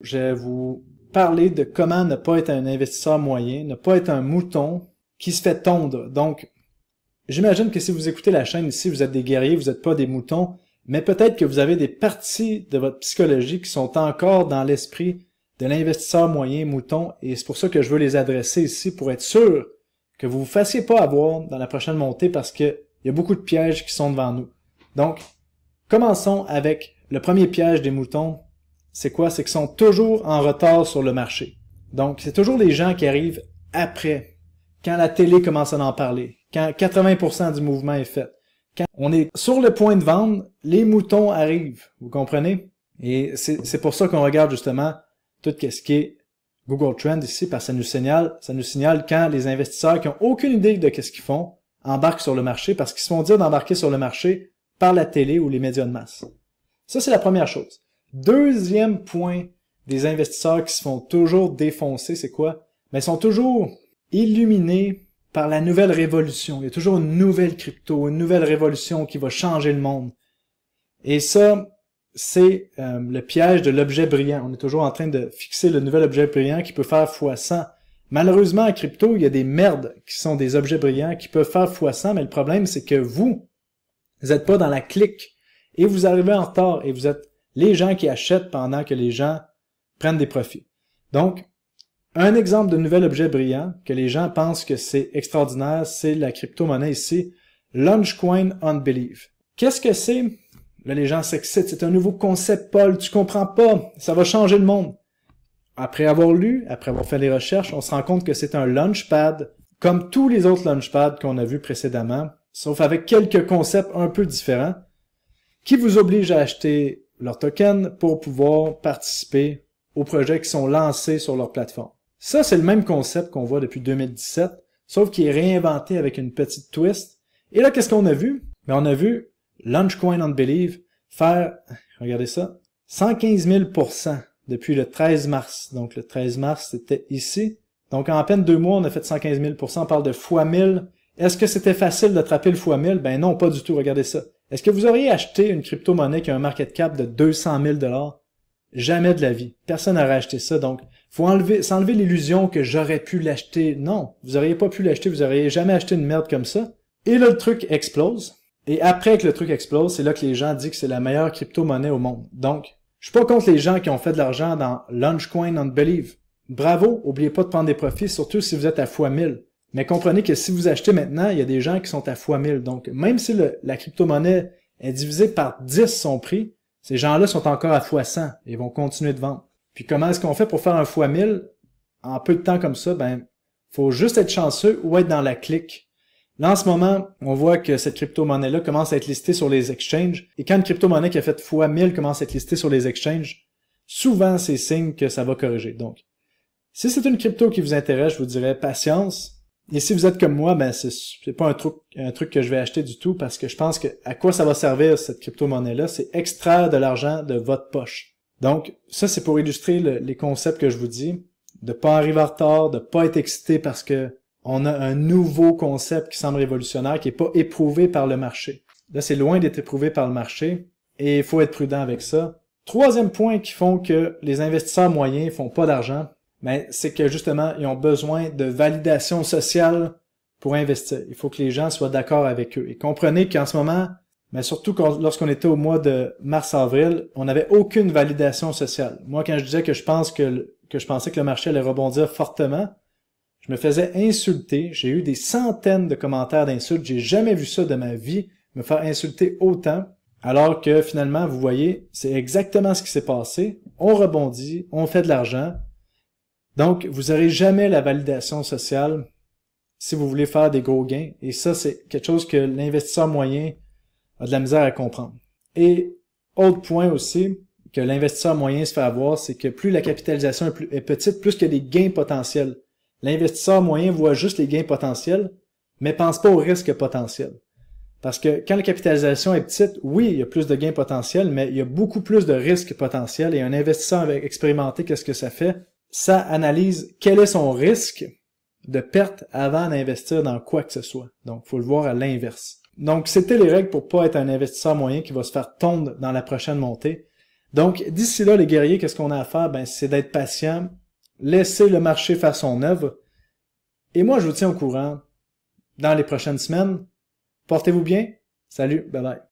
Je vais vous parler de comment ne pas être un investisseur moyen, ne pas être un mouton qui se fait tondre. Donc, j'imagine que si vous écoutez la chaîne ici, vous êtes des guerriers, vous n'êtes pas des moutons, mais peut-être que vous avez des parties de votre psychologie qui sont encore dans l'esprit de l'investisseur moyen mouton, et c'est pour ça que je veux les adresser ici, pour être sûr que vous ne vous fassiez pas avoir dans la prochaine montée, parce qu'il y a beaucoup de pièges qui sont devant nous. Donc, commençons avec le premier piège des moutons. C'est quoi? C'est qu'ils sont toujours en retard sur le marché. Donc, c'est toujours les gens qui arrivent après, quand la télé commence à en parler, quand 80% du mouvement est fait. Quand on est sur le point de vendre, les moutons arrivent, vous comprenez? Et c'est pour ça qu'on regarde justement tout ce qui est Google Trends ici, parce que ça nous signale quand les investisseurs qui ont aucune idée de ce qu'ils font embarquent sur le marché, parce qu'ils se font dire d'embarquer sur le marché par la télé ou les médias de masse. Ça, c'est la première chose. Deuxième point des investisseurs qui se font toujours défoncer, c'est quoi? Mais ils sont toujours illuminés par la nouvelle révolution. Il y a toujours une nouvelle crypto, une nouvelle révolution qui va changer le monde. Et ça, c'est le piège de l'objet brillant. On est toujours en train de fixer le nouvel objet brillant qui peut faire x100. Malheureusement, en crypto, il y a des merdes qui sont des objets brillants qui peuvent faire x100, mais le problème, c'est que vous n'êtes pas dans la clique et vous arrivez en retard et vous êtes les gens qui achètent pendant que les gens prennent des profits. Donc, un exemple de nouvel objet brillant que les gens pensent que c'est extraordinaire, c'est la crypto-monnaie ici, Launchcoin on Believe. Qu'est-ce que c'est? Là, les gens s'excitent. C'est un nouveau concept, Paul. Tu comprends pas. Ça va changer le monde. Après avoir lu, après avoir fait les recherches, on se rend compte que c'est un launchpad, comme tous les autres launchpads qu'on a vus précédemment, sauf avec quelques concepts un peu différents, qui vous obligent à acheter leur token pour pouvoir participer aux projets qui sont lancés sur leur plateforme. Ça, c'est le même concept qu'on voit depuis 2017, sauf qu'il est réinventé avec une petite twist. Et là, qu'est-ce qu'on a vu? Ben, on a vu Launchcoin on Believe faire, regardez ça, 115 000% depuis le 13 mars. Donc, le 13 mars, c'était ici. Donc, en à peine 2 mois, on a fait 115 000%. On parle de fois 1000. Est-ce que c'était facile d'attraper le fois 1000? Ben non, pas du tout. Regardez ça. Est-ce que vous auriez acheté une crypto-monnaie qui a un market cap de 200 000 $? Jamais de la vie. Personne n'aurait acheté ça. Donc, faut s'enlever l'illusion que j'aurais pu l'acheter. Non, vous auriez pas pu l'acheter. Vous auriez jamais acheté une merde comme ça. Et là, le truc explose. Et après que le truc explose, c'est là que les gens disent que c'est la meilleure crypto-monnaie au monde. Donc, je suis pas contre les gens qui ont fait de l'argent dans Launchcoin on Believe. Bravo, oubliez pas de prendre des profits, surtout si vous êtes à fois 1000. Mais comprenez que si vous achetez maintenant, il y a des gens qui sont à fois 1000. Donc, même si la crypto-monnaie est divisée par 10 son prix, ces gens-là sont encore à fois 100 et vont continuer de vendre. Puis comment est-ce qu'on fait pour faire un fois 1000 en peu de temps comme ça? Ben, faut juste être chanceux ou être dans la clique. Là, en ce moment, on voit que cette crypto-monnaie-là commence à être listée sur les exchanges. Et quand une crypto-monnaie qui a fait fois 1000 commence à être listée sur les exchanges, souvent, c'est signe que ça va corriger. Donc, si c'est une crypto qui vous intéresse, je vous dirais patience. Et si vous êtes comme moi, ben, c'est pas un truc que je vais acheter du tout parce que je pense que à quoi ça va servir cette crypto-monnaie-là, c'est extraire de l'argent de votre poche. Donc, ça, c'est pour illustrer les concepts que je vous dis. De pas arriver en retard, de pas être excité parce que on a un nouveau concept qui semble révolutionnaire, qui n'est pas éprouvé par le marché. Là, c'est loin d'être éprouvé par le marché, et il faut être prudent avec ça. Troisième point qui font que les investisseurs moyens font pas d'argent, ben, c'est que justement, ils ont besoin de validation sociale pour investir. Il faut que les gens soient d'accord avec eux. Et comprenez qu'en ce moment, mais surtout lorsqu'on était au mois de mars-avril, on n'avait aucune validation sociale. Moi, quand je disais que je pensais que le marché allait rebondir fortement, je me faisais insulter, j'ai eu des centaines de commentaires d'insultes, j'ai jamais vu ça de ma vie, me faire insulter autant, alors que finalement, vous voyez, c'est exactement ce qui s'est passé, on rebondit, on fait de l'argent, donc vous n'aurez jamais la validation sociale si vous voulez faire des gros gains, et ça c'est quelque chose que l'investisseur moyen a de la misère à comprendre. Et autre point aussi, que l'investisseur moyen se fait avoir, c'est que plus la capitalisation est petite, plus qu'il y a des gains potentiels. L'investisseur moyen voit juste les gains potentiels, mais pense pas au risque potentiel. Parce que quand la capitalisation est petite, oui, il y a plus de gains potentiels, mais il y a beaucoup plus de risques potentiels. Et un investisseur expérimenté, qu'est-ce que ça fait? Ça analyse quel est son risque de perte avant d'investir dans quoi que ce soit. Donc, il faut le voir à l'inverse. Donc, c'était les règles pour pas être un investisseur moyen qui va se faire tondre dans la prochaine montée. Donc, d'ici là, les guerriers, qu'est-ce qu'on a à faire? Ben, c'est d'être patient, laisser le marché faire son œuvre. Et moi, je vous tiens au courant dans les prochaines semaines. Portez-vous bien. Salut, bye bye.